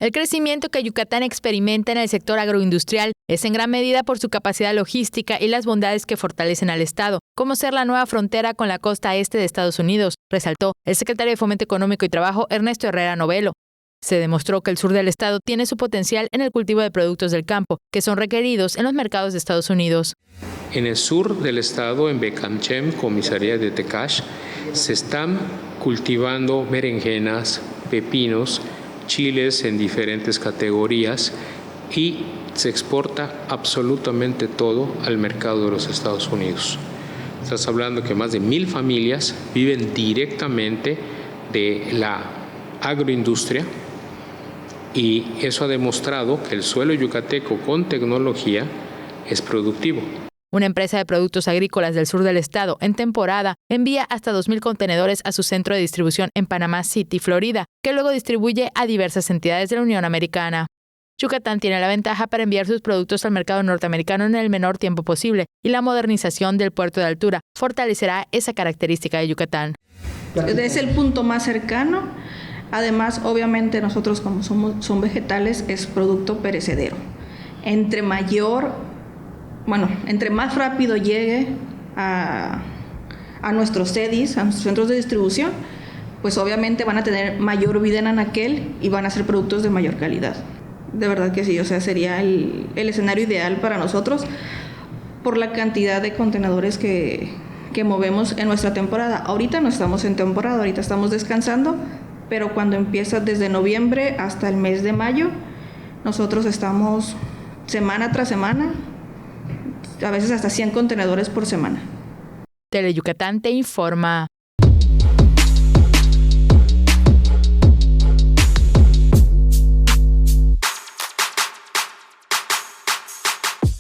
El crecimiento que Yucatán experimenta en el sector agroindustrial es en gran medida por su capacidad logística y las bondades que fortalecen al Estado, como ser la nueva frontera con la costa este de Estados Unidos, resaltó el secretario de Fomento Económico y Trabajo, Ernesto Herrera Novelo. Se demostró que el sur del estado tiene su potencial en el cultivo de productos del campo, que son requeridos en los mercados de Estados Unidos. En el sur del estado, en Becamchem, comisaría de Tecash, se están cultivando berenjenas, pepinos, chiles en diferentes categorías y se exporta absolutamente todo al mercado de los Estados Unidos. Estás hablando que más de 1,000 familias viven directamente de la agroindustria y eso ha demostrado que el suelo yucateco con tecnología es productivo. Una empresa de productos agrícolas del sur del estado, en temporada, envía hasta 2,000 contenedores a su centro de distribución en Panama City, Florida, que luego distribuye a diversas entidades de la Unión Americana. Yucatán tiene la ventaja para enviar sus productos al mercado norteamericano en el menor tiempo posible, y la modernización del puerto de altura fortalecerá esa característica de Yucatán. Es el punto más cercano. Además, obviamente, nosotros como son vegetales, es producto perecedero. Entre más rápido llegue a nuestros CEDIs, a nuestros centros de distribución, pues obviamente van a tener mayor vida en anaquel y van a ser productos de mayor calidad. De verdad que sí, o sea, sería el escenario ideal para nosotros por la cantidad de contenedores que movemos en nuestra temporada. Ahorita no estamos en temporada, ahorita estamos descansando, pero cuando empieza desde noviembre hasta el mes de mayo, nosotros estamos semana tras semana, a veces hasta 100 contenedores por semana. Tele Yucatán te informa.